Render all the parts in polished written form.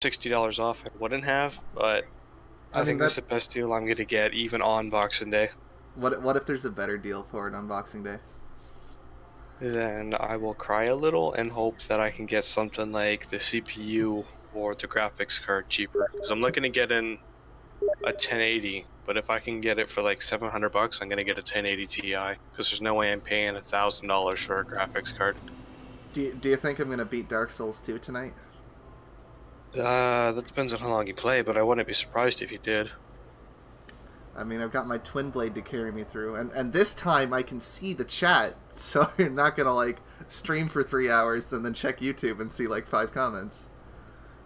$60 off, I wouldn't have, but I I mean think this that. is the best deal I'm gonna get even on Boxing Day. What if there's a better deal for it on Boxing Day? Then I will cry a little and hope that I can get something like the CPU or the graphics card cheaper. Because I'm looking to get in a 1080, but if I can get it for like 700 bucks, I'm gonna get a 1080 Ti. Because there's no way I'm paying $1,000 for a graphics card. Do you think I'm gonna beat Dark Souls 2 tonight? That depends on how long you play, but I wouldn't be surprised if you did. I mean, I've got my twin blade to carry me through, and this time I can see the chat, so you're not gonna like stream for 3 hours and then check YouTube and see like 5 comments.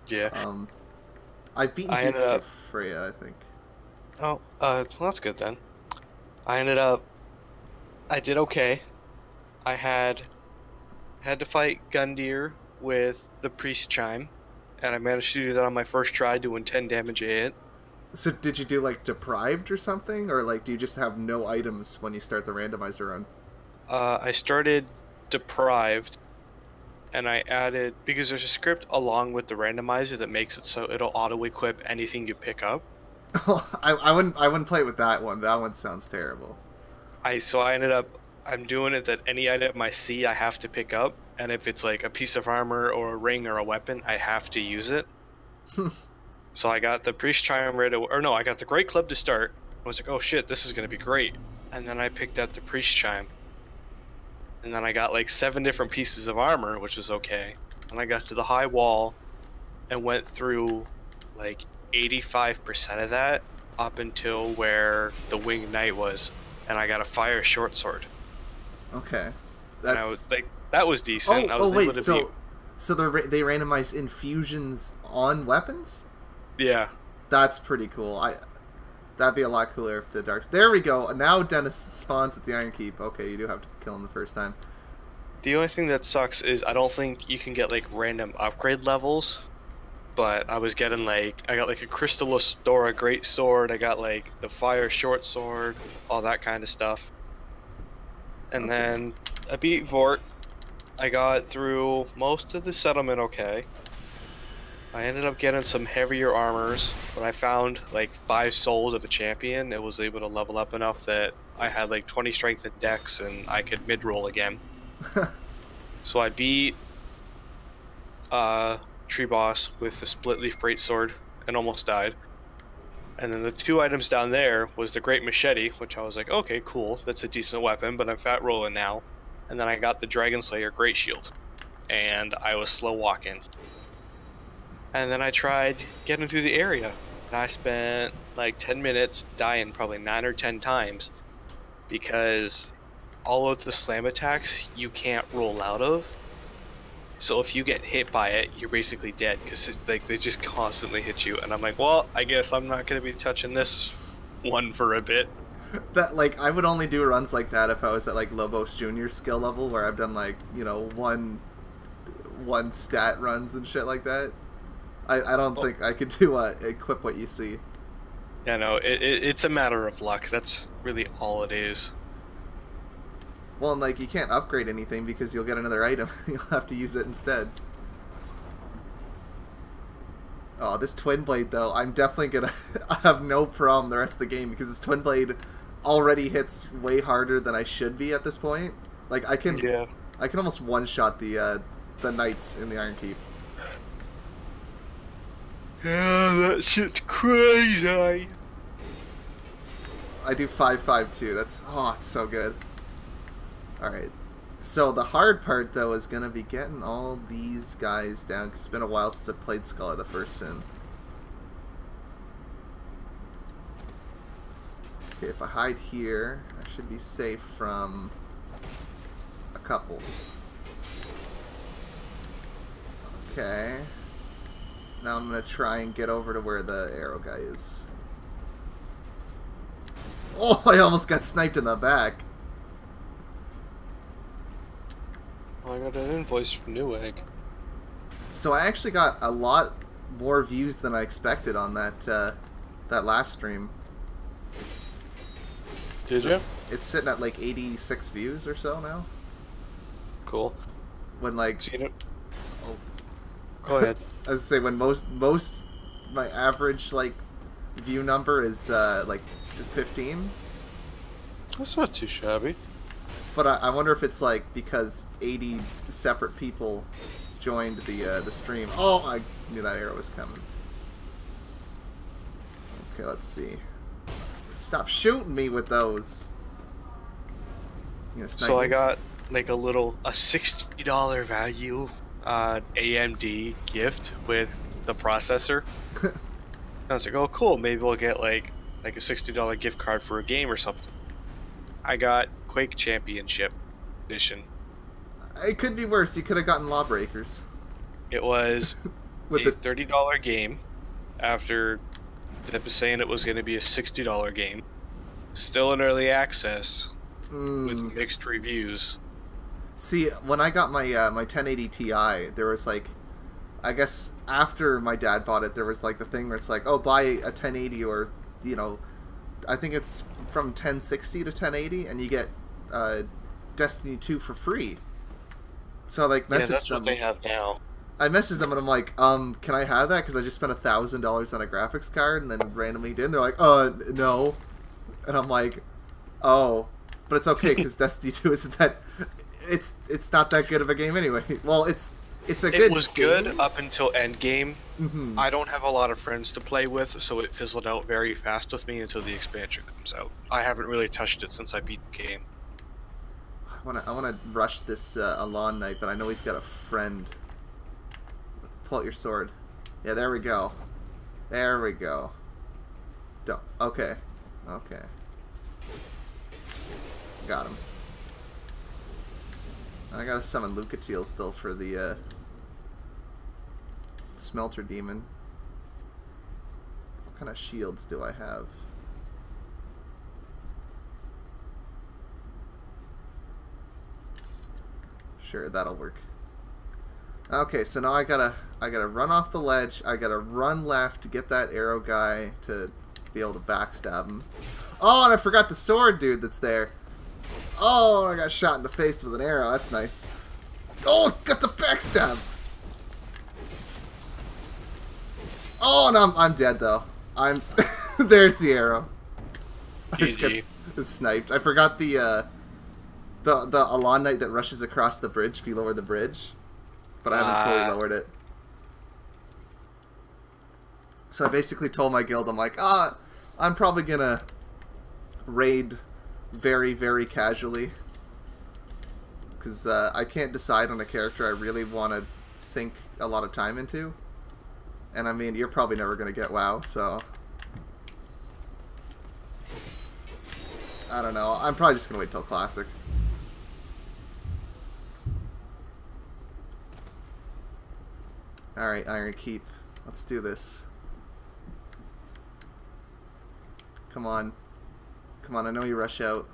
Yeah. Um, I've beaten I ended Dukes to up. Freya, I think. Oh, well, that's good then. I ended up. I did okay. I had to fight Gundyr with the priest chime, and I managed to do that on my first try, doing 10 damage a hit. So did you do like deprived or something, or like do you just have no items when you start the randomizer run? I started deprived, and I added because there's a script along with the randomizer that makes it so it'll auto equip anything you pick up. I wouldn't play with that one. That one sounds terrible. I ended up I'm doing it that any item I see I have to pick up, and if it's like a piece of armor or a ring or a weapon, I have to use it. So I got the priest chime right away, or no, I got the great club to start. I was like, oh shit, this is gonna be great. And then I picked up the priest chime, and then I got like 7 different pieces of armor, which was okay. And I got to the high wall, and went through like 85% of that up until where the winged knight was, and I got a fire short sword. Okay, And I that's. was like, that was decent. I Oh was able wait, to beat. so they randomize infusions on weapons. Yeah. That's pretty cool. That'd be a lot cooler if the darks. There we go. Now Dennis spawns at the Iron Keep. Okay, you do have to kill him the first time. The only thing that sucks is I don't think you can get like random upgrade levels. But I was getting like I got like a Crystallis Dora great sword. I got like the fire short sword, all that kind of stuff. And Okay. then I beat Vort. I got through most of the settlement okay. I ended up getting some heavier armors, but I found like 5 souls of a champion. It was able to level up enough that I had like 20 strength and dex, and I could mid-roll again. So I beat Tree Boss with the Split Leaf Greatsword and almost died. And then the 2 items down there was the Great Machete, which I was like, okay, cool, that's a decent weapon, but I'm fat rolling now. And then I got the Dragon Slayer Great Shield, and I was slow walking. And then I tried getting through the area, and I spent like 10 minutes dying probably 9 or 10 times because all of the slam attacks you can't roll out of. So if you get hit by it, you're basically dead because like they just constantly hit you. And I'm like, well, I guess I'm not gonna be touching this one for a bit. That like I would only do runs like that if I was at like Lobos Junior skill level, where I've done like one stat runs and shit like that. I don't Well, think I could do equip what you see. yeah, no, it's a matter of luck. That's really all it is. Well, and like you can't upgrade anything because you'll get another item. You'll have to use it instead. Oh, this twin blade though, I'm definitely gonna I have no problem the rest of the game because this twin blade already hits way harder than I should be at this point. Like Yeah. I can almost one shot the knights in the Iron Keep. Yeah, that shit's crazy. I do 5-5-2. It's so good. Alright. So the hard part though is gonna be getting all these guys down, 'cause it's been a while since I played Skull of the First Sin. Okay, if I hide here, I should be safe from a couple. Okay. Now I'm gonna try and get over to where the arrow guy is. Oh, I almost got sniped in the back. I got an invoice from Newegg. So I actually got a lot more views than I expected on that last stream. Did So you? it's sitting at like 86 views or so now. Cool. When like So you know, oh, Go ahead. I was say when most my average like view number is like 15. That's not too shabby. But I wonder if it's like because 80 separate people joined the stream. Oh, I knew that arrow was coming. Okay, let's see. Stop shooting me with those. You know, So I got like a $60 value AMD gift with the processor. I was like, oh cool, maybe we'll get like a $60 gift card for a game or something. I got Quake Championship Edition. It could be worse. You could have gotten Lawbreakers. It was with a $30 game after them saying it was going to be a $60 game. Still in early access with mixed reviews. See, when I got my my 1080 Ti, there was like, I guess after my dad bought it, there was like the thing where it's like, oh, buy a 1080 or, you know, I think it's from 1060 to 1080, and you get Destiny 2 for free. So I like messaged that's them. What they have now. I messaged them and I'm like, can I have that? Because I just spent $1,000 on a graphics card, and then randomly did. And they're like, no. And I'm like, oh, but it's okay because Destiny 2 isn't that. It's not that good of a game anyway. Well, it's a good. It was game. good up until Endgame. I don't have a lot of friends to play with, so it fizzled out very fast with me until the expansion comes out. I haven't really touched it since I beat the game. I wanna rush this Alon Knight, but I know he's got a friend. Pull out your sword. Yeah, there we go. There we go. Don't. Okay. Okay. Got him. I gotta summon Lucatiel still for the Smelter Demon. What kind of shields do I have? Sure, that'll work. Okay, so now I gotta run off the ledge. I gotta run left to get that arrow guy to be able to backstab him. Oh, and I forgot the sword dude that's there. Oh, I got shot in the face with an arrow. That's nice. Oh, got the backstab. Oh, and I'm dead though. I'm there's the arrow. I just got sniped. I forgot the Alon Knight that rushes across the bridge if you lower the bridge, but I haven't fully lowered it. So I basically told my guild, I'm like, I'm probably gonna raid very, very casually because I can't decide on a character I really want to sink a lot of time into. And I mean, you're probably never gonna get WoW, so I don't know. I'm probably just gonna wait till Classic. Alright, Iron Keep. Let's do this. Come on. Come on, I know you rush out.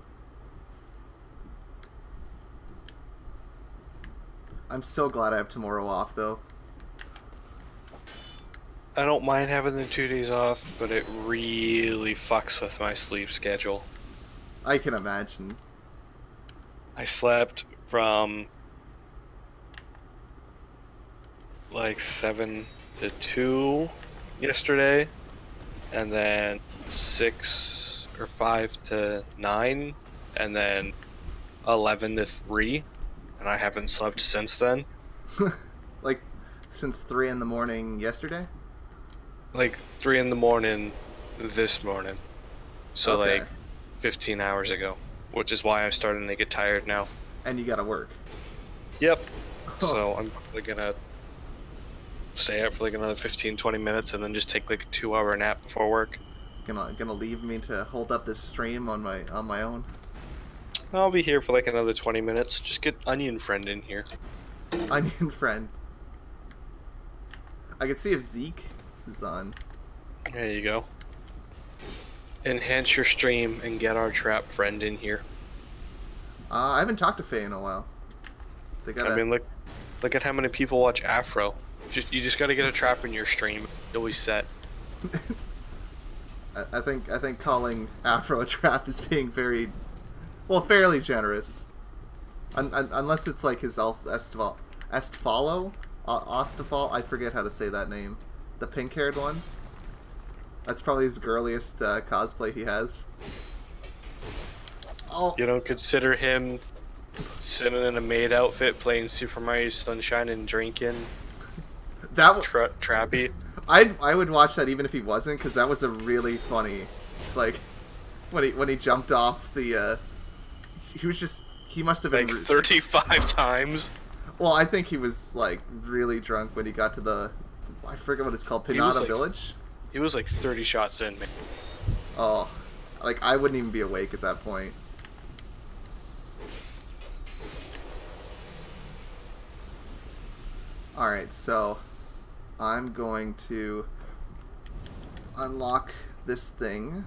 I'm so glad I have tomorrow off, though. I don't mind having the 2 days off, but it really fucks with my sleep schedule. I can imagine. I slept from like 7 to 2 yesterday, and then 6 or 5 to 9, and then 11 to 3, and I haven't slept since then. Like, since 3 in the morning yesterday? Like 3 in the morning this morning. So okay. like 15 hours ago, which is why I'm starting to get tired now. And you gotta work. Yep. So I'm probably gonna stay out for like another 15-20 minutes and then just take like a 2-hour nap before work. Gonna leave me to hold up this stream on my own? I'll be here for like another 20 minutes. Just get Onion Friend in here. Onion Friend. I can see if Zeke is on. There you go. Enhance your stream and get our trap friend in here. I haven't talked to Faye in a while. They gotta... I mean, look at how many people watch Afro. You just gotta get a trap in your stream. You'll be set. I think calling Afro a trap is being very, well, fairly generous. Unless it's like his Estfollow. Ostafal. I forget how to say that name. The pink-haired one. That's probably his girliest cosplay he has. Oh. You don't consider him sitting in a maid outfit playing Super Mario Sunshine and drinking that Trappy? I would watch that even if he wasn't, because that was a really funny, like, when he jumped off the. He must have been like 35 times. Well, I think he was like really drunk when he got to the. I forget what it's called, Pinata Village. He was like 30 shots in, man. Oh, like I wouldn't even be awake at that point. Alright, so I'm going to unlock this thing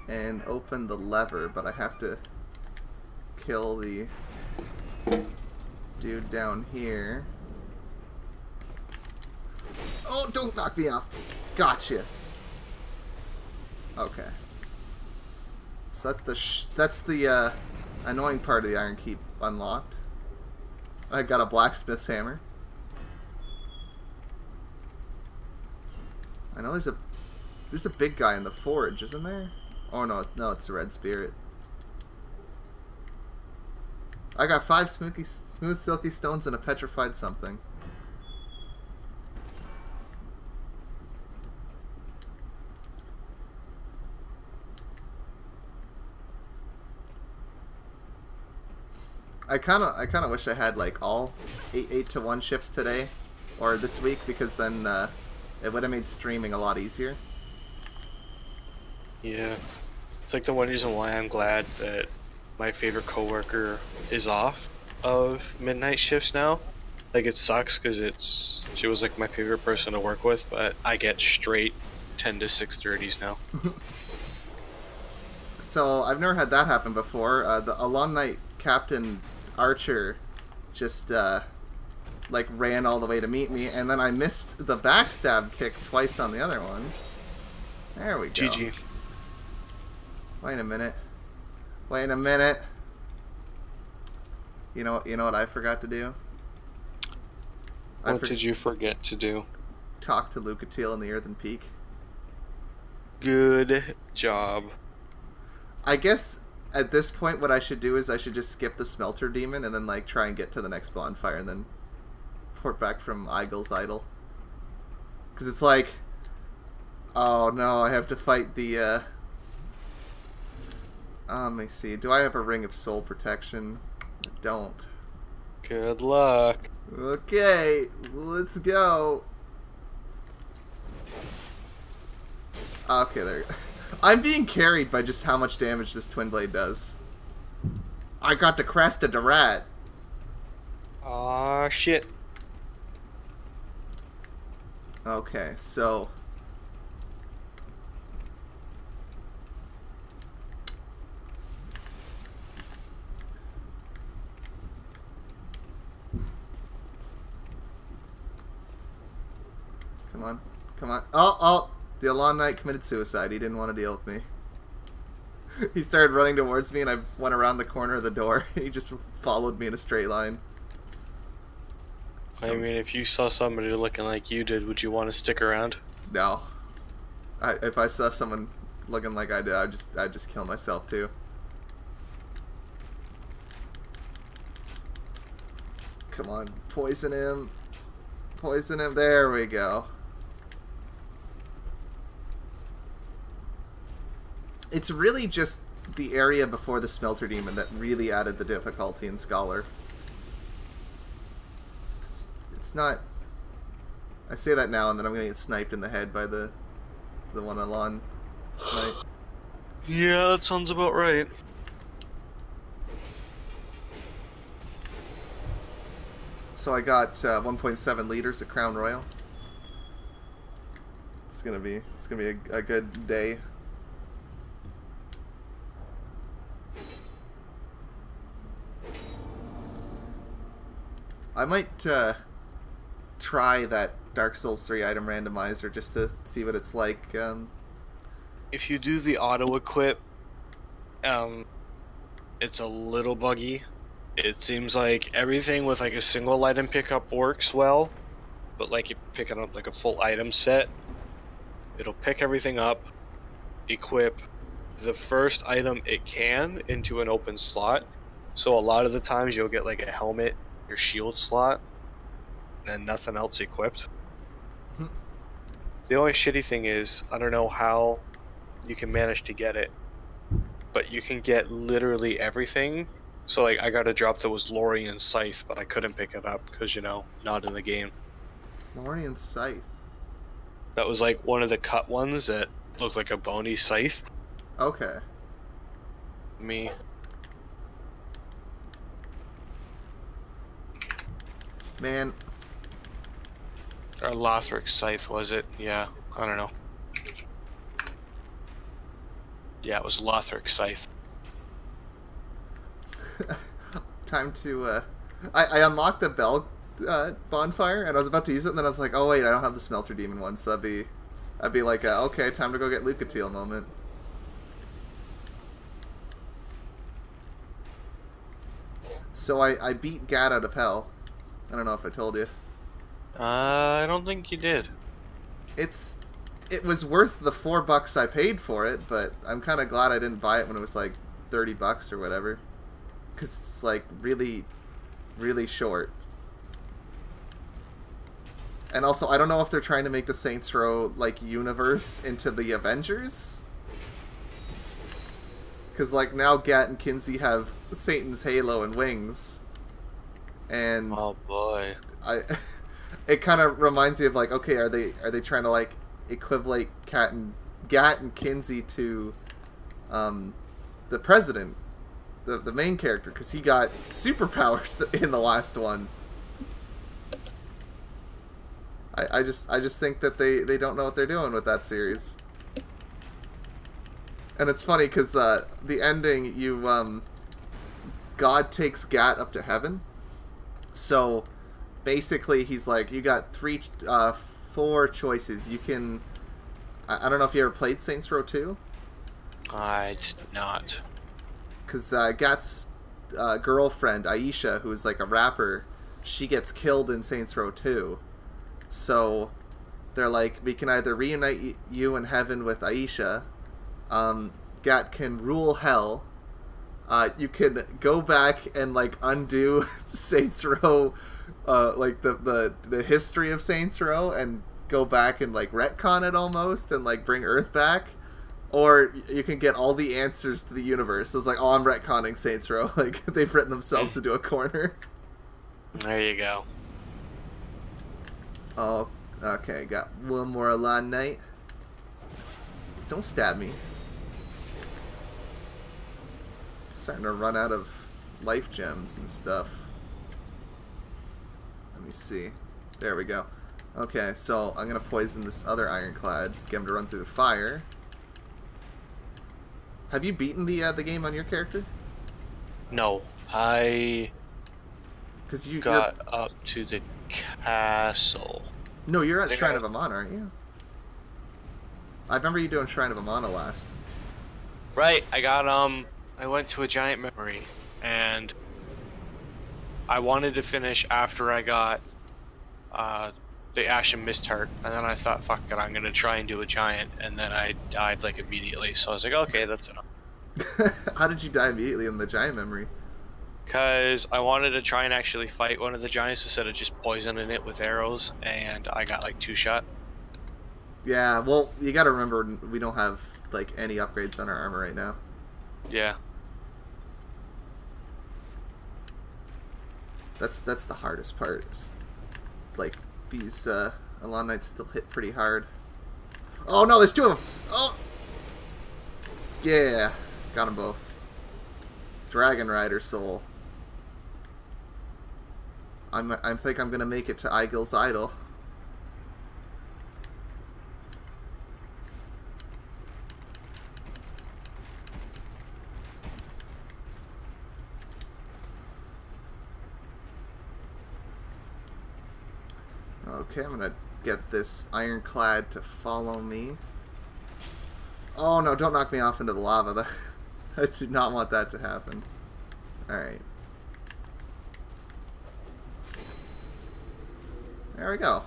and open the lever, but I have to kill the dude down here. Oh, don't knock me off. Gotcha. Okay. So that's the annoying part of the Iron Keep unlocked. I got a blacksmith's hammer. I know there's a big guy in the forge, isn't there? Oh no, it's the red spirit. I got 5 smooth silky stones and a petrified something. I kind of wish I had like all 8 to 1 shifts today or this week, because then it would have made streaming a lot easier. Yeah. It's like the one reason why I'm glad that my favorite coworker is off of midnight shifts now. Like, it sucks because she was like my favorite person to work with, but I get straight 10 to 6:30s now. So I've never had that happen before. The alumni captain Archer just like ran all the way to meet me, and then I missed the backstab kick twice on the other one. There we go. GG. Wait a minute. Wait a minute. You know what I forgot to do? What did you forget to do? Talk to Lucatiel in the Earthen Peak. Good job. I guess at this point what I should do is I should just skip the Smelter Demon and then like try and get to the next bonfire and then port back from Eigel's Idol. Because it's like, oh no, I have to fight the let me see. Do I have a Ring of Soul Protection? I don't. Good luck. Okay, let's go. Okay, there you go. I'm being carried by just how much damage this Twin Blade does. I got the crest of the rat. Aw, shit. Okay, so... Come on. Come on. Oh! The Alon Knight committed suicide. He didn't want to deal with me. He started running towards me and I went around the corner of the door. He just followed me in a straight line. I mean, if you saw somebody looking like you did, would you want to stick around? No. If I saw someone looking like I did, I'd just kill myself too. Come on, poison him. Poison him. There we go. It's really just the area before the Smelter Demon that really added the difficulty in Scholar. It's not... I say that now and then I'm going to get sniped in the head by the one Alon Knight. Yeah, that sounds about right. So I got 1.7 liters of Crown Royal. It's gonna be a good day. I might try that Dark Souls 3 item randomizer just to see what it's like. If you do the auto equip, it's a little buggy. It seems like everything with like a single item pickup works well, but like you're picking up like a full item set. It'll pick everything up, equip the first item it can into an open slot. So a lot of the times you'll get like a helmet, your shield slot, and nothing else equipped. The only shitty thing is, I don't know how you can manage to get it, but you can get literally everything. So like I got a drop that was Lorien Scythe, but I couldn't pick it up because, you know, not in the game. Lorien Scythe. That was like one of the cut ones that looked like a bony scythe. Okay. Me. Man. Or Lothric Scythe, was it? Yeah, I don't know. Yeah, it was Lothric Scythe. Time to, I unlocked the bell bonfire, and I was about to use it, and then I was like, oh wait, I don't have the Smelter Demon one, so that'd be like a, okay, time to go get Lucatiel moment. So I beat Gat out of hell. I don't know if I told you. I don't think you did. It was worth the $4 I paid for it, but I'm kind of glad I didn't buy it when it was like $30 or whatever, because it's like really, really short. And also, I don't know if they're trying to make the Saints Row like universe into the Avengers, because like now Gat and Kinsey have Satan's halo and wings, and oh boy, it kind of reminds me of like, okay, are they trying to like equivalent Gat and Kinsey to the president, the main character, because he got superpowers in the last one. I just think that they don't know what they're doing with that series. And it's funny because the ending, God takes Gat up to heaven. So basically he's like, you got four choices. You can, I don't know if you ever played Saints Row 2? I did not. Because Gat's girlfriend, Aisha, who's like a rapper, she gets killed in Saints Row 2. So they're like, we can either reunite you in heaven with Aisha, Gat can rule hell, you can go back and like undo Saints Row, like the history of Saints Row, and go back and like retcon it almost and like bring Earth back, or you can get all the answers to the universe. It's like, oh, I'm retconning Saints Row. Like they've written themselves into a corner. There you go. Oh, okay, got one more Alon Knight. Don't stab me. Starting to run out of life gems and stuff. Let me see. There we go. Okay, so I'm gonna poison this other ironclad, get him to run through the fire. Have you beaten the game on your character? No, I Because you got up to the castle. No, you're at Shrine of Amana, aren't you? I remember you doing Shrine of Amana last. Right, I went to a giant memory, and I wanted to finish after I got the Ashen Mist Heart, and then I thought, fuck it, I'm gonna try and do a giant, and then I died like immediately, so I was like, okay, that's enough. How did you die immediately in the giant memory? Because I wanted to try and actually fight one of the giants instead of just poisoning it with arrows, and I got like 2-shot. Yeah, well, you gotta remember, we don't have like any upgrades on our armor right now. Yeah. That's the hardest part. It's, like, these Alon Knights still hit pretty hard. Oh no, there's two of them! Oh! Yeah, got them both. Dragon Rider Soul. I think I'm gonna make it to Eigil's Idol. Okay, I'm gonna get this ironclad to follow me. Oh no, don't knock me off into the lava. I do not want that to happen. Alright. There we go.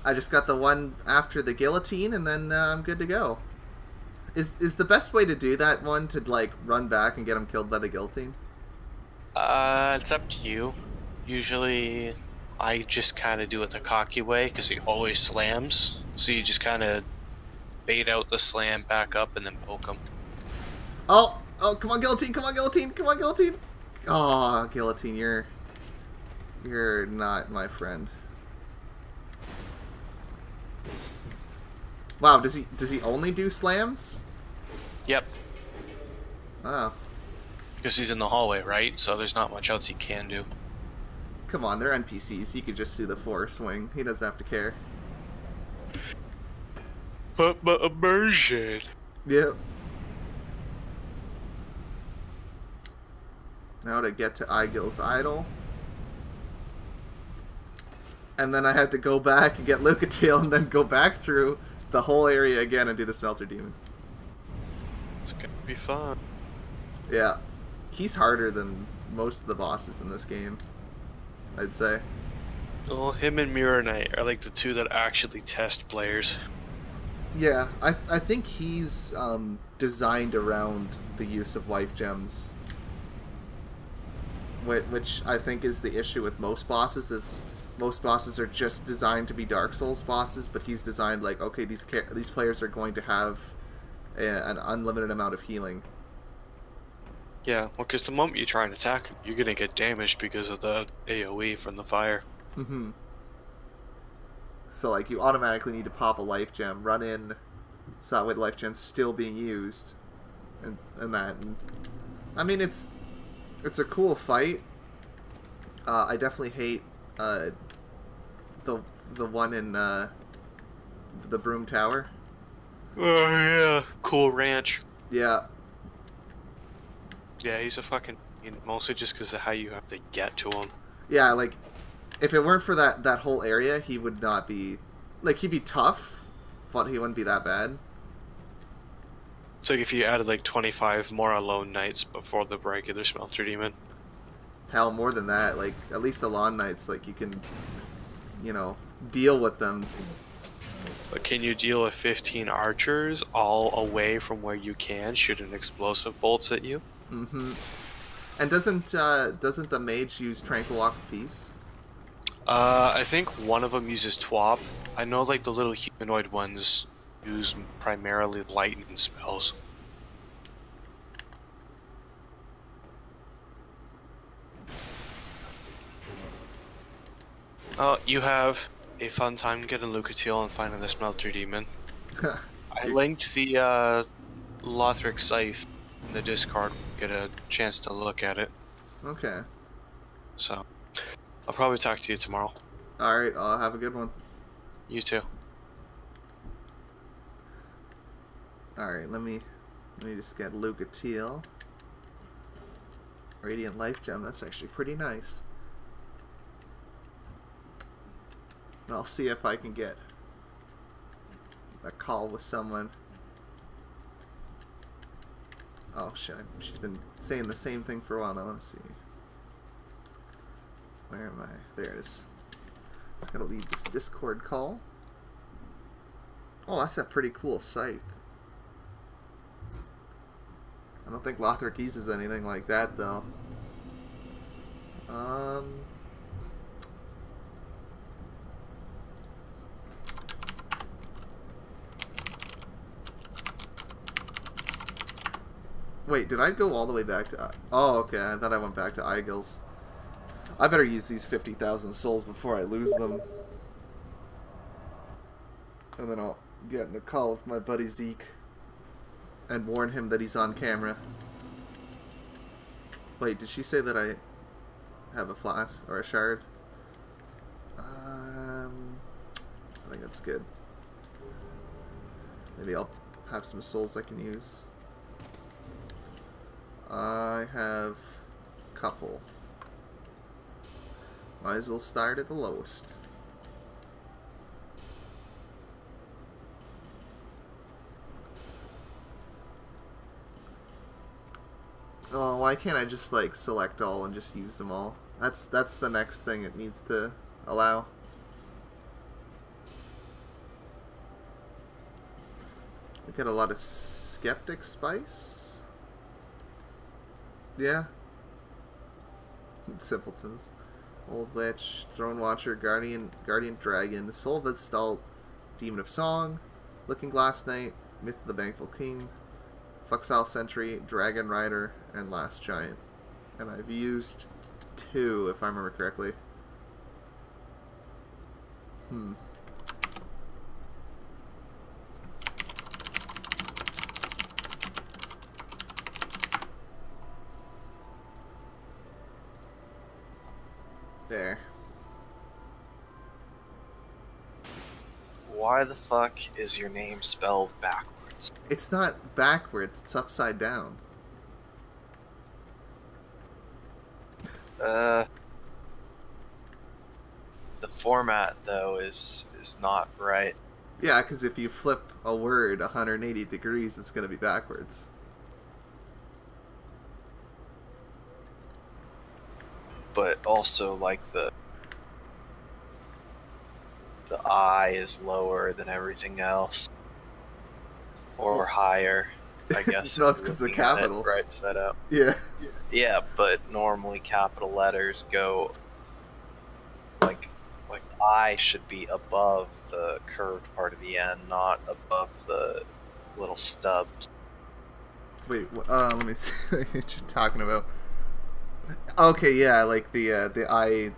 I just got the one after the guillotine, and then I'm good to go. Is the best way to do that one to like run back and get him killed by the guillotine? It's up to you. Usually, I just kind of do it the cocky way because he always slams. So you just kind of bait out the slam, back up, and then poke him. Oh, come on, guillotine! Come on, guillotine! Come on, guillotine! Oh, guillotine, you're not my friend. Wow, does he only do slams? Yep. Wow. Because he's in the hallway, right? So there's not much else he can do. Come on, they're NPCs. He could just do the 4 swing. He doesn't have to care. But immersion. Yep. Now to get to Igil's idol. And then I had to go back and get Lucatiel and then go back through the whole area again and do the Smelter Demon. It's gonna be fun. Yeah. He's harder than most of the bosses in this game, I'd say. Well, him and Mirror Knight are like the two that actually test players. Yeah, I think he's designed around the use of life gems. Which I think is the issue with most bosses, is most bosses are just designed to be Dark Souls bosses, but he's designed like, okay, these players are going to have an unlimited amount of healing. Yeah, well, because the moment you try and attack him, you're gonna get damaged because of the AoE from the fire. Mm-hmm. So, like, you automatically need to pop a life gem, run in, so that way the life gem's still being used, and that. And, I mean, it's a cool fight. I definitely hate the one in the Broom Tower. Oh yeah, cool ranch. Yeah. Yeah, he's a fucking... mostly just because of how you have to get to him. Yeah, like, if it weren't for that whole area, he would not be... Like, he'd be tough, but he wouldn't be that bad. It's like if you added like 25 more Alone Knights before the regular Smelter Demon. Hell, more than that. Like, at least Alon Knights, like, you can, you know, deal with them. But can you deal with 15 archers all away from where you can, shooting explosive bolts at you? Mm-hmm. And doesn't the mage use Tranquil Walk of Peace? I think one of them uses TWAP. I know like the little humanoid ones use primarily lightning spells. You have a fun time getting Lucatiel and finding the Smelter Demon. I linked the Lothric Scythe in the Discord. Get a chance to look at it. Okay. So, I'll probably talk to you tomorrow. Alright, I'll have a good one. You too. Alright, let me just get Lucatiel. Radiant Life Gem, that's actually pretty nice. And I'll see if I can get a call with someone. Oh shit, she's been saying the same thing for a while now. Let me see. Where am I? There it is. Just gotta leave this Discord call. Oh, that's a pretty cool scythe. I don't think Lothric uses anything like that though. Wait, did I go all the way back to... Oh, okay. I thought I went back to Igil's. I better use these 50,000 souls before I lose them. And then I'll get in a call with my buddy Zeke and warn him that he's on camera. Wait, did she say that I have a flask or a shard? I think that's good. Maybe I'll have some souls I can use. I have a couple. Might as well start at the lowest. Oh, why can't I just like select all and just use them all? That's the next thing it needs to allow. We get a lot of skeptic spice. Yeah. Simpletons. Old Witch, Throne Watcher, Guardian Dragon, Soul of Install, Demon of Song, Looking Glass Knight, Myth of the Bankful King, Fluxile Sentry, Dragon Rider, and Last Giant. And I've used 2, if I remember correctly. There. Why the fuck is your name spelled backwards? It's not backwards, it's upside down. The format, though, is not right. Yeah, because if you flip a word 180 degrees, it's going to be backwards. But also, like, the I is lower than everything else. Or higher, I guess. No, it's because of the capital. Right side up. Yeah. Yeah, but normally capital letters go, like I should be above the curved part of the N, not above the little stubs. Wait, let me see what you're talking about. Okay, yeah, like the I.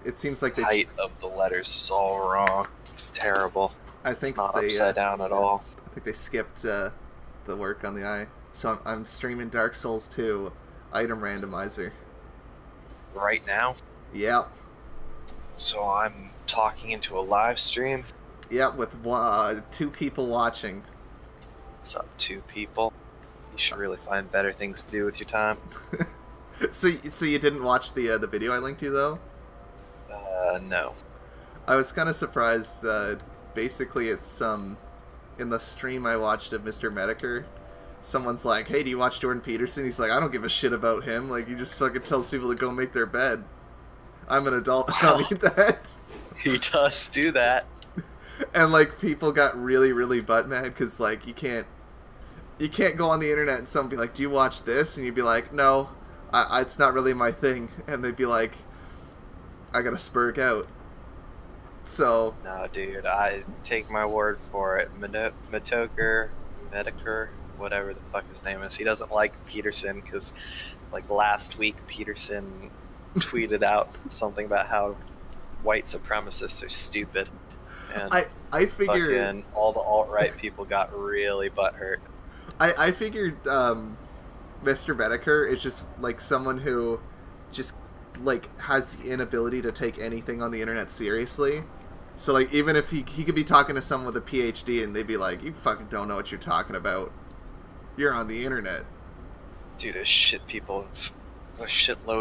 It seems like The height of the letters is all wrong. It's terrible. I think it's not they upside down at all. I think they skipped the work on the I. So I'm streaming Dark Souls 2 item randomizer. Right now? Yep. So I'm talking into a live stream? Yep, with 2 people watching. What's up, 2 people? You should really find better things to do with your time. So you didn't watch the video I linked you, though? No. I was kind of surprised. Basically, it's in the stream I watched of Mr. Medicare, someone's like, "Hey, do you watch Jordan Peterson?" He's like, "I don't give a shit about him. Like, he just fucking tells people to go make their bed. I'm an adult. I don't need that." He does do that. And like, people got really, really butt mad because like you can't go on the internet and someone be like, "Do you watch this?" And you'd be like, "No, it's not really my thing." And they'd be like, "I gotta spurg out." So No, dude, I take my word for it. Medicare, whatever the fuck his name is, he doesn't like Peterson because, like, last week Peterson tweeted out something about how white supremacists are stupid. And I figured fucking all the alt-right people got really butthurt. I figured Mr. Medicare is just like someone who just like has the inability to take anything on the internet seriously. So like, even if he could be talking to someone with a PhD and they'd be like, "You fucking don't know what you're talking about. You're on the internet." Dude, a shitload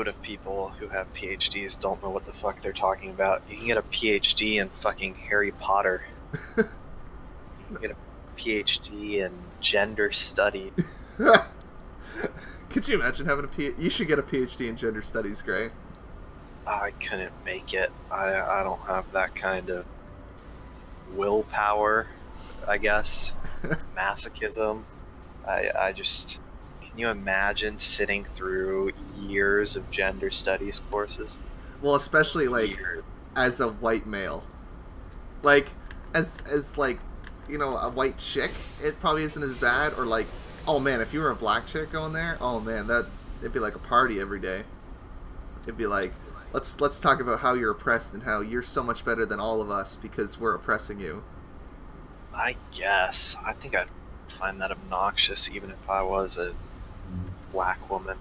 of people who have PhDs don't know what the fuck they're talking about. You can get a PhD in fucking Harry Potter. You can get a PhD in gender studies. Could you imagine having a PhD? You should get a PhD in gender studies, Gray. I couldn't make it. I don't have that kind of willpower, I guess. Masochism. I just... Can you imagine sitting through years of gender studies courses? Well, especially like Years. as a white male. Like as like, you know, a white chick, it probably isn't as bad. Or like, oh man, if you were a black chick going there, oh man, it'd be like a party every day. It'd be like, let's talk about how you're oppressed and how you're so much better than all of us because we're oppressing you. I guess. I think I'd find that obnoxious even if I was a black woman.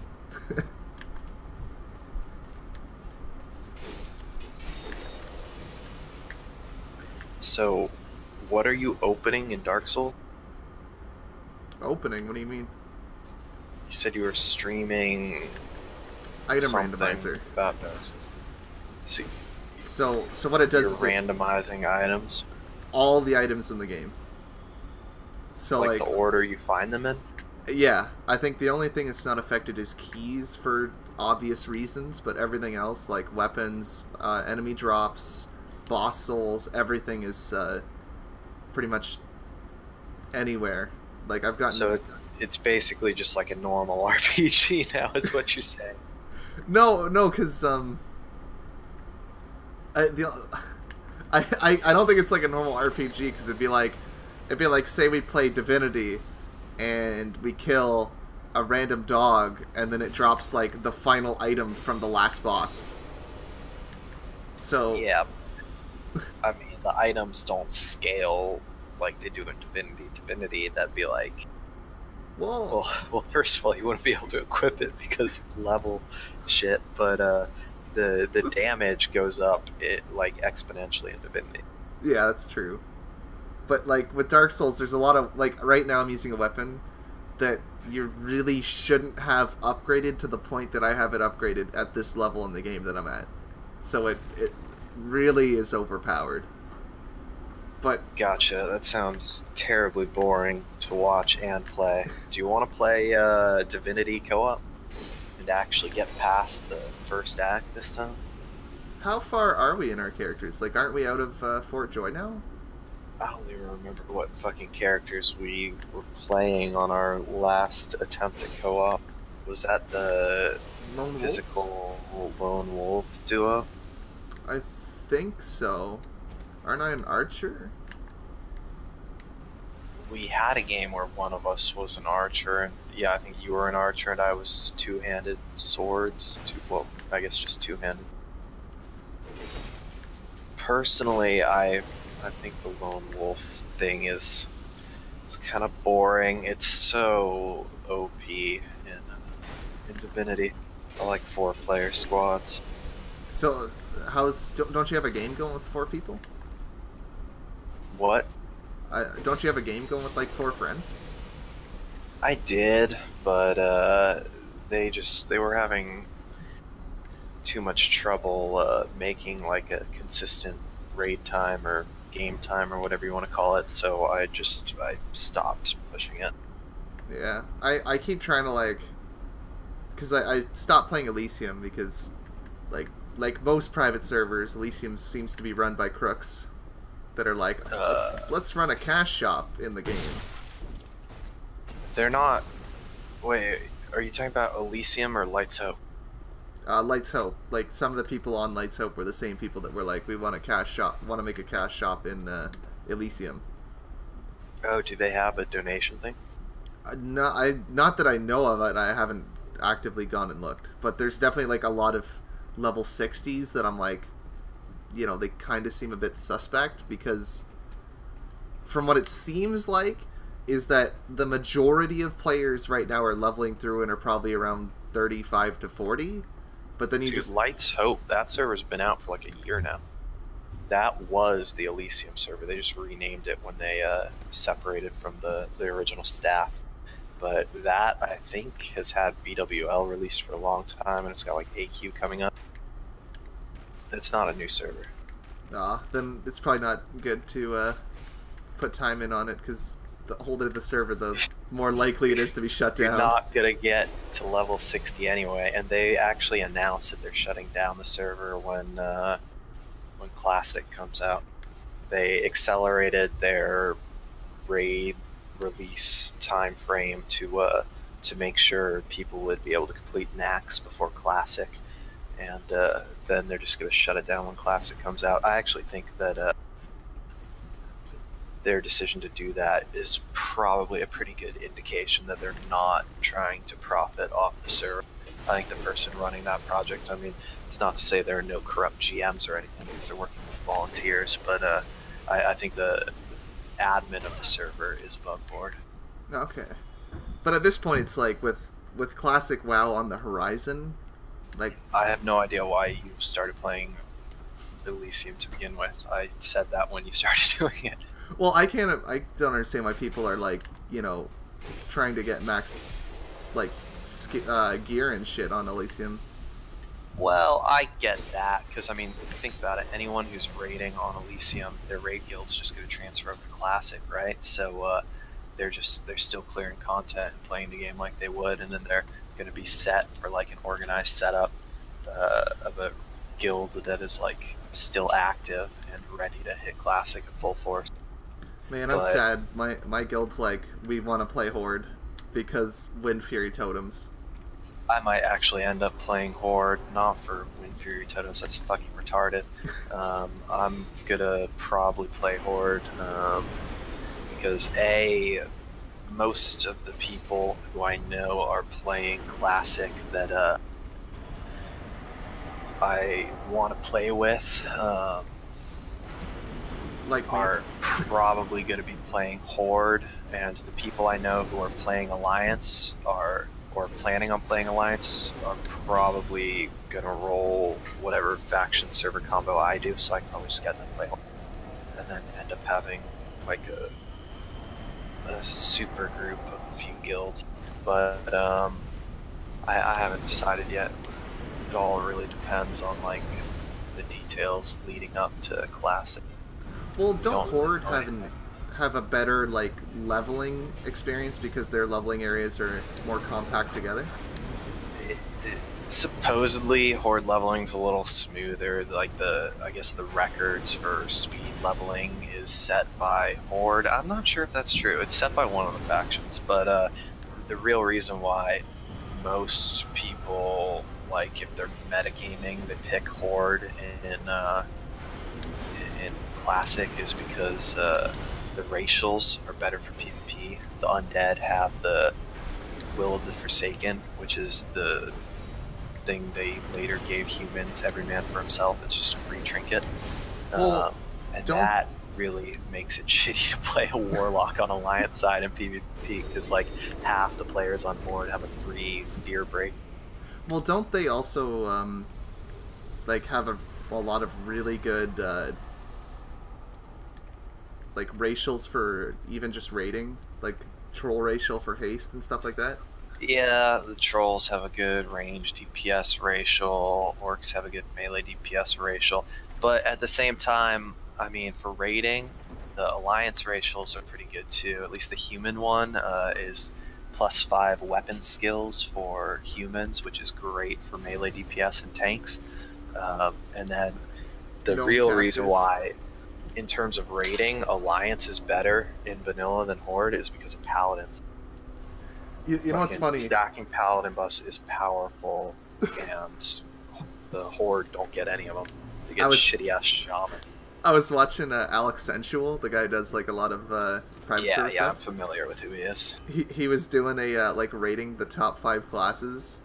So, what are you opening in Dark Souls? Opening? What do you mean? You said you were streaming Item something randomizer. about Dark Souls. So what it does You're is it, randomizing items, all the items in the game. So like like the order you find them in. yeah, I think the only thing that's not affected is keys for obvious reasons, but everything else, like weapons, enemy drops, boss souls, everything is pretty much anywhere Like I've gotten. So it's basically just like a normal RPG now, is what you're saying. No, because I don't think it's like a normal RPG because it'd be like say we play Divinity, and we kill a random dog, and then it drops like the final item from the last boss. So yeah, I mean the items don't scale like they do in Divinity. Divinity, that'd be like, whoa. well, first of all, you wouldn't be able to equip it because of level shit, but the damage goes up like exponentially in Divinity. Yeah, that's true. But like with Dark Souls, there's a lot of like right now I'm using a weapon that you really shouldn't have upgraded to the point that I have it upgraded at this level in the game that I'm at. So it really is overpowered. But Gotcha. That sounds terribly boring to watch and play. Do you want to play Divinity co-op and actually get past the first act this time? how far are we in our characters? Like, aren't we out of Fort Joy now? I don't even remember what fucking characters we were playing on our last attempt at co-op. Was that the Lone physical lone wolf duo? I think so. Aren't I an archer? We had a game where one of us was an archer, and yeah, I think you were an archer and I was two-handed swords. Well, I guess just two-handed. Personally, I think the lone wolf thing is kind of boring. It's so OP in Divinity. I like 4-player squads. So, don't you have a game going with 4 people? What? Don't you have a game going with like 4 friends? I did, but they were having too much trouble making like a consistent raid time or game time or whatever you want to call it, so I stopped pushing it. Yeah, I keep trying to like, because I stopped playing Elysium because like most private servers, Elysium seems to be run by crooks that are like, let's run a cash shop in the game. They're not. Wait, are you talking about Elysium or Lights Hope? Lights Hope. Like some of the people on Lights Hope were the same people that were like, we want a cash shop, want to make a cash shop in Elysium. Oh, do they have a donation thing? Not that I know of it. I haven't actively gone and looked, but there's definitely like a lot of level 60s that I'm like, you know, they kind of seem a bit suspect because from what it seems like is that the majority of players right now are leveling through and are probably around 35 to 40. But then you just Lights Hope, that server's been out for like a year now. That was the Elysium server. They just renamed it when they separated from the original staff. But that, I think, has had BWL released for a long time, and it's got like AQ coming up. It's not a new server. Then it's probably not good to put time in on it, because the older the server, the more likely it is to be shut down. You're not going to get to level 60 anyway, and they actually announced that they're shutting down the server when Classic comes out. They accelerated their raid release time frame to make sure people would be able to complete Nax before Classic, and then they're just going to shut it down when Classic comes out. I actually think that their decision to do that is probably a pretty good indication that they're not trying to profit off the server. I think the person running that project, I mean, it's not to say there are no corrupt GMs or anything because they're working with volunteers, but I think the admin of the server is above board. Okay. But at this point, it's like with Classic WoW on the horizon, like... I have no idea why you started playing Elysium to begin with. I said that when you started doing it. Well, I don't understand why people are like, you know, trying to get max, like, gear and shit on Elysium. Well, I get that, because, I mean, think about it. Anyone who's raiding on Elysium, their raid guild's just going to transfer over to Classic, right? So they're still clearing content and playing the game like they would, and then they're going to be set for, like, an organized setup of a guild that is, like, still active and ready to hit Classic at full force. Man, I'm But sad. My guild's like, we want to play Horde because Wind Fury totems. I might actually end up playing Horde, not for Wind Fury Totems, that's fucking retarded. I'm gonna probably play Horde, because most of the people who I know are playing Classic that I want to play with Like me. are probably going to be playing Horde, and the people I know who are playing Alliance or planning on playing Alliance are probably going to roll whatever faction server combo I do, so I can probably just get them to play Horde, and then end up having like a super group of a few guilds. But I haven't decided yet. It all really depends on like the details leading up to Classic. Well, don't Horde really have a better like leveling experience because their leveling areas are more compact together? Supposedly Horde leveling's a little smoother. Like I guess the records for speed leveling is set by Horde. I'm not sure if that's true. It's set by one of the factions, but the real reason why most people, like if they're metagaming, they pick Horde in Classic is because the racials are better for PvP. The undead have the Will of the Forsaken, which is the thing they later gave humans, every man for himself. It's just a free trinket. Well, and that really makes it shitty to play a warlock on Alliance side in PvP, because like half the players on board have a free fear break. Well, don't they also like have a lot of really good like racials for even just raiding, like troll racial for haste and stuff like that? Yeah, the trolls have a good range DPS racial, orcs have a good melee DPS racial, but at the same time, I mean, for raiding, the alliance racials are pretty good too. At least the human one is +5 weapon skills for humans, which is great for melee DPS and tanks. And then the real reason why, in terms of raiding, alliance is better in vanilla than Horde is because of paladins. You know what's funny? Stacking paladin buffs is powerful, and the Horde don't get any of them. They get shitty ass shaman. I was watching Alex Sensual, the guy who does like a lot of private server stuff. I'm familiar with who he is. He was doing a like rating the top 5 classes,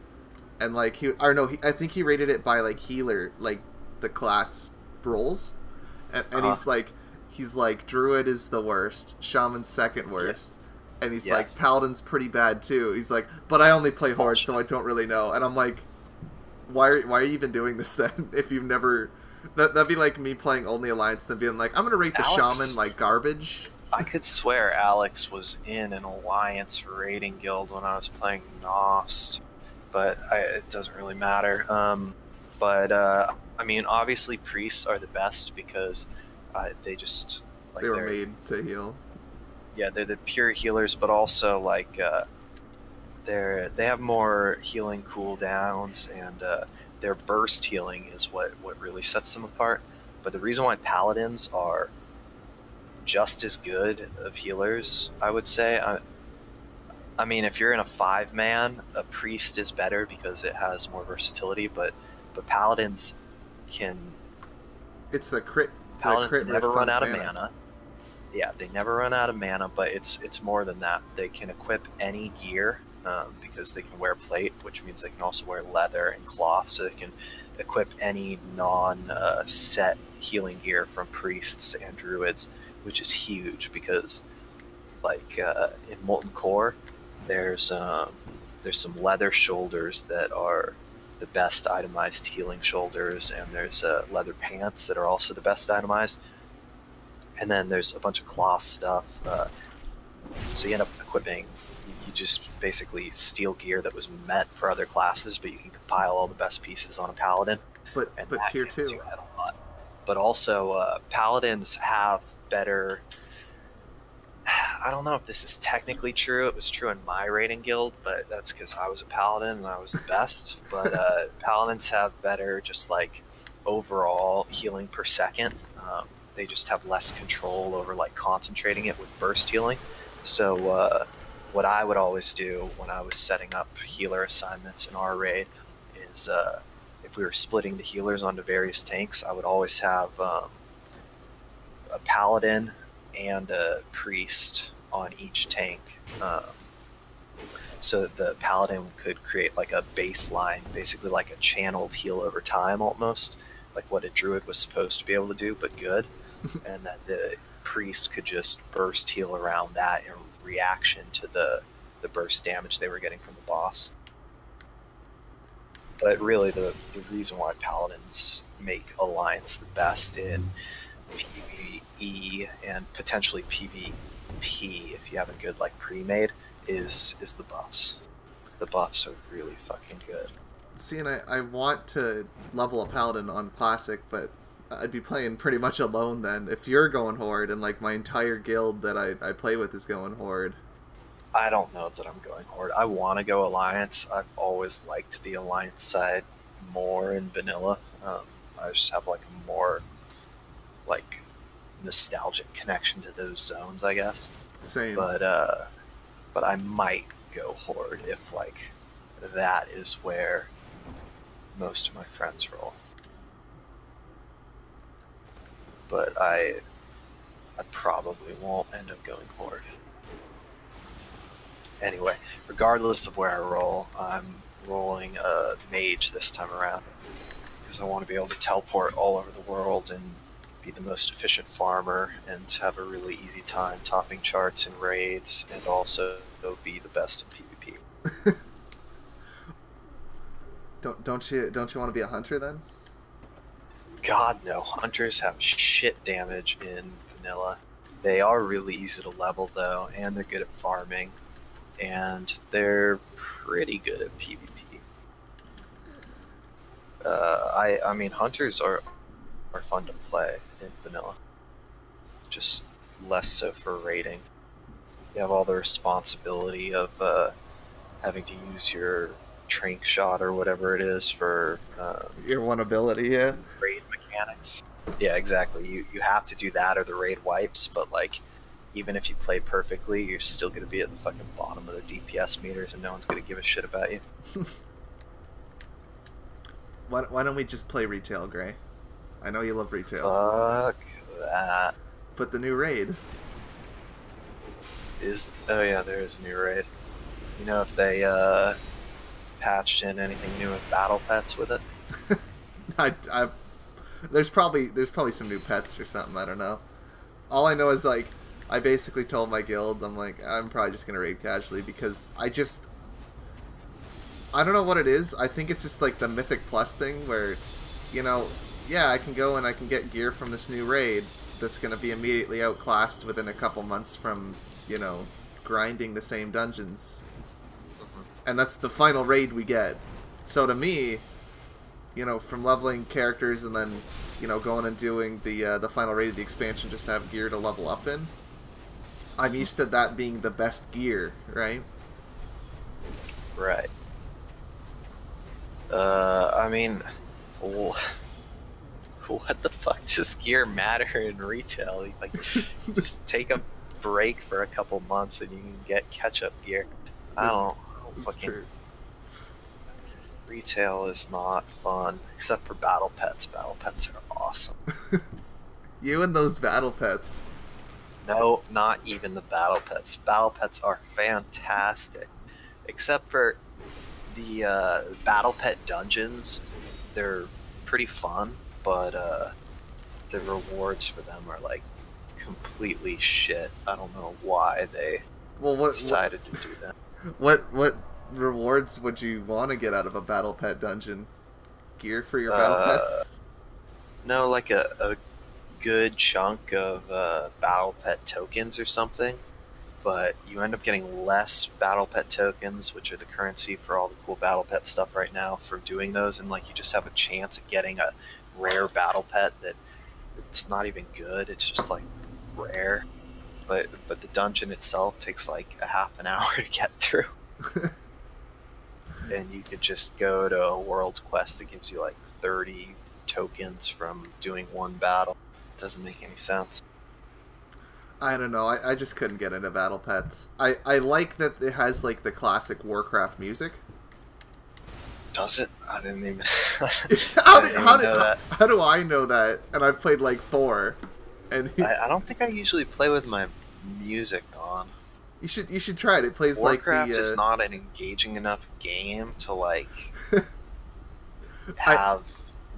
and like I think he rated it by like healer, like the class roles, and he's like Druid is the worst, Shaman's second worst. And he's like, Paladin's pretty bad too. He's like, but I only play Horde, so I don't really know. And I'm like, why are you even doing this then? If you've never, that'd be like me playing only Alliance, then being like, I'm gonna rate the Shaman like garbage. I could swear Alex was in an Alliance raiding guild when I was playing Nost, but it doesn't really matter. I mean, obviously priests are the best because they just like they were made to heal. Yeah, they're the pure healers, but also like they have more healing cooldowns, and their burst healing is what really sets them apart. But the reason why paladins are just as good of healers, I would say, I mean, if you're in a 5-man, a priest is better because it has more versatility. But paladins can. It's the crit. Paladins never run out of mana. Yeah, they never run out of mana, but it's more than that. They can equip any gear because they can wear plate, which means they can also wear leather and cloth, so they can equip any non-set healing gear from priests and druids, which is huge because, like, in Molten Core, there's some leather shoulders that are the best itemized healing shoulders, and there's leather pants that are also the best itemized. And then there's a bunch of cloth stuff, so you end up equipping, you just basically steal gear that was meant for other classes, but you can compile all the best pieces on a paladin. But tier 2. You ahead a lot. But also, paladins have better, I don't know if this is technically true, it was true in my raiding guild, but that's because I was a paladin and I was the best. But paladins have better just like overall healing per second. they just have less control over like concentrating it with burst healing. So what I would always do when I was setting up healer assignments in our raid is if we were splitting the healers onto various tanks, I would always have a paladin and a priest on each tank. So that the paladin could create like a baseline, basically like a channeled heal over time almost, like what a druid was supposed to be able to do, but good. And that the priest could just burst heal around that in reaction to the burst damage they were getting from the boss. But really the reason why paladins make Alliance the best in PvE and potentially PvP, if you have a good like pre-made, is the buffs. The buffs are really fucking good. See, and I want to level a paladin on classic, but I'd be playing pretty much alone then. If you're going horde and like my entire guild that I play with is going horde. I don't know that I'm going horde. I want to go Alliance. I've always liked the Alliance side more in vanilla. I just have like a more like nostalgic connection to those zones, I guess. Same. But I might go horde if like that is where most of my friends roll. But I probably won't end up going horde. Anyway, regardless of where I roll, I'm rolling a mage this time around because I want to be able to teleport all over the world and be the most efficient farmer and have a really easy time topping charts and raids, and also be the best in PvP. Don't you want to be a hunter then? God no, hunters have shit damage in vanilla. They are really easy to level though, and they're good at farming, and they're pretty good at PvP. I mean, hunters are fun to play in vanilla, just less so for raiding. You have all the responsibility of having to use your trank shot or whatever it is for Your one ability, yeah. raid mechanics. Yeah, exactly. You have to do that or the raid wipes, but like even if you play perfectly, you're still going to be at the fucking bottom of the DPS meters and no one's going to give a shit about you. Why don't we just play retail, Gray? I know you love retail. Fuck that. But the new raid. Oh yeah, there is a new raid. You know if they patched in anything new with battle pets with it? There's probably some new pets or something, I don't know. All I know is like I basically told my guild, I'm like, I'm probably just gonna raid casually because I don't know what it is. I think it's just like the Mythic Plus thing where, you know, yeah, I can go and I can get gear from this new raid that's going to be immediately outclassed within a couple months from, you know, grinding the same dungeons. And that's the final raid we get. So to me, you know, from leveling characters and then, you know, going and doing the final raid of the expansion just to have gear to level up in, I'm used to that being the best gear, right? Right. I mean, what the fuck does gear matter in retail? Like, just take a break for a couple months and you can get catch-up gear. I don't fucking... True. Retail is not fun, except for battle pets. Battle pets are awesome. You and those battle pets. No, not even the battle pets. Battle pets are fantastic. Except for the battle pet dungeons. They're pretty fun, but the rewards for them are like completely shit. I don't know why they decided to do that. What rewards would you want to get out of a battle pet dungeon? Gear for your battle pets? No, like a good chunk of battle pet tokens or something, but you end up getting less battle pet tokens, which are the currency for all the cool battle pet stuff right now, for doing those, and like you just have a chance at getting a rare battle pet that it's not even good, it's just like rare, but the dungeon itself takes like a half an hour to get through. And you could just go to a world quest that gives you like 30 tokens from doing one battle doesn't make any sense. I don't know. I just couldn't get into Battle Pets. I like that it has like the classic Warcraft music. Does it? I didn't even. How do I know that? And I've played like 4. And I don't think I usually play with my music on. You should try it. It plays Warcraft like the. is not an engaging enough game to like have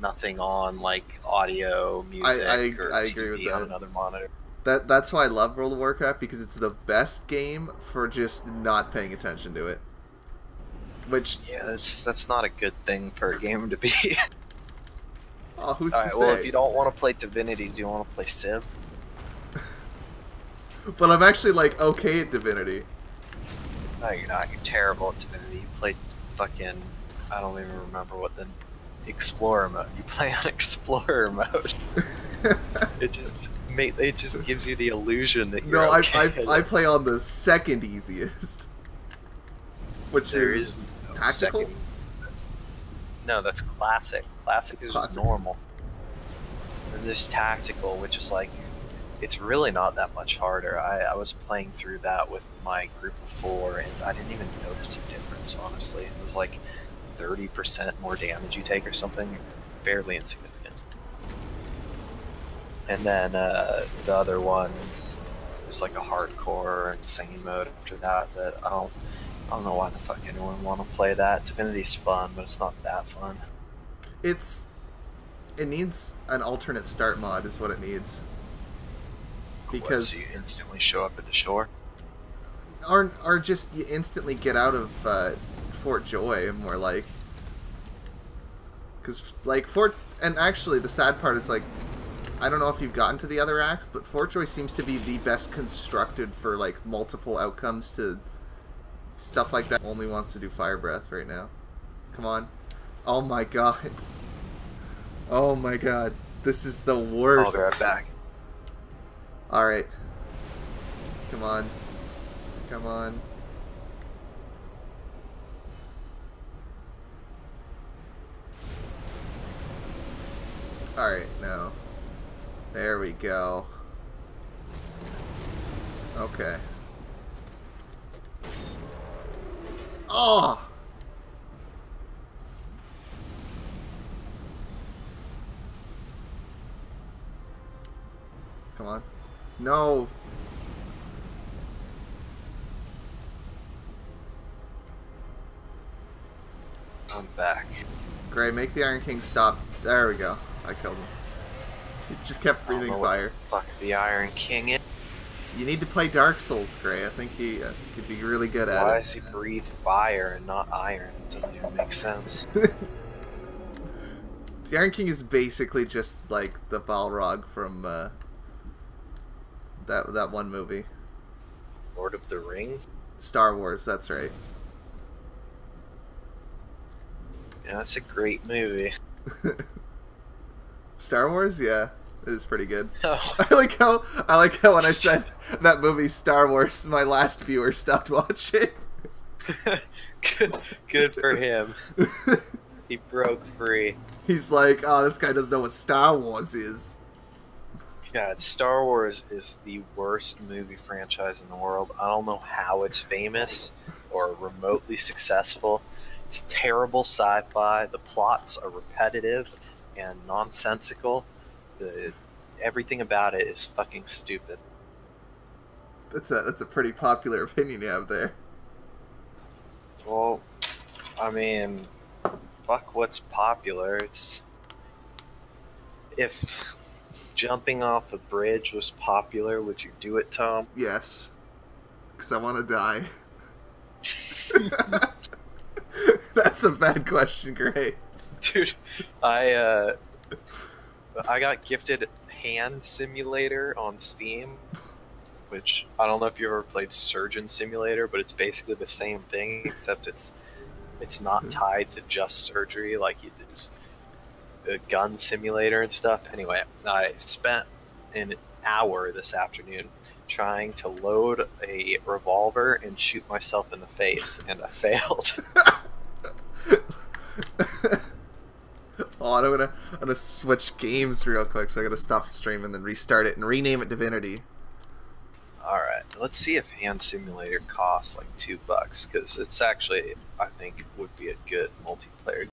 nothing on like audio, music, or I TV agree with on that. another monitor. That's why I love World of Warcraft, because it's the best game for just not paying attention to it. Which Yeah, that's not a good thing for a game to be. oh, who's Alright, to well, say? if you don't want to play Divinity, do you want to play Civ? But I'm actually like okay at Divinity. No, you're not. You're terrible at Divinity. You play fucking. I don't even remember what the Explorer mode. You play on Explorer mode. It just gives you the illusion that you're No, okay. I play on the second easiest, which There is no tactical. second- No, that's classic. Classic is just Classic. normal. And there's tactical, which is like, it's really not that much harder. I was playing through that with my group of 4, and I didn't even notice a difference, honestly. It was like 30% more damage you take or something, barely insignificant. And then the other one was like a hardcore insane mode after that I don't know why the fuck anyone want to play that. Divinity's fun, but it's not that fun. It needs an alternate start mod, is what it needs. Because So you instantly show up at the shore. or just you instantly get out of Fort Joy, more like. Because like and actually the sad part is like, I don't know if you've gotten to the other acts, but Fort Joy seems to be the best constructed for like multiple outcomes to stuff like that. Only wants to do Fire Breath right now. Come on. Oh my god. Oh my god. This is the worst. I'll be right back. Alright. Come on. Come on. Alright, now. There we go. Okay. Oh! Come on. No! I'm back. Great, make the Iron King stop. There we go. I killed him. He just kept breathing fire. Fuck the Iron King is. You need to play Dark Souls, Gray. I think he could be really good at Why it. does he breathe fire and not iron? It doesn't even make sense. The Iron King is basically just like the Balrog from that one movie. Lord of the Rings? Star Wars, that's right. Yeah, that's a great movie. Star Wars, yeah, it is pretty good. Oh, I like how when I said that movie Star Wars, my last viewer stopped watching. good for him. He broke free. He's like, oh, this guy doesn't know what Star Wars is. God, Star Wars is the worst movie franchise in the world. I don't know how it's famous or remotely successful. It's terrible sci-fi. The plots are repetitive and nonsensical. Everything about it is fucking stupid. That's a pretty popular opinion you have there. Well, I mean, fuck what's popular. It's if jumping off a bridge was popular, would you do it, Tom? Yes, because I want to die. That's a bad question, Gray. Dude, I got gifted Hand Simulator on Steam, which I don't know if you ever played Surgeon Simulator, but it's basically the same thing, except it's not tied to just surgery like you there's a gun simulator and stuff. Anyway, I spent an hour this afternoon trying to load a revolver and shoot myself in the face, and I failed. Oh, on. I'm gonna switch games real quick, so I gotta stop the stream and then restart it and rename it Divinity. Alright, let's see if Hand Simulator costs like $2, because it's actually, I think, would be a good multiplayer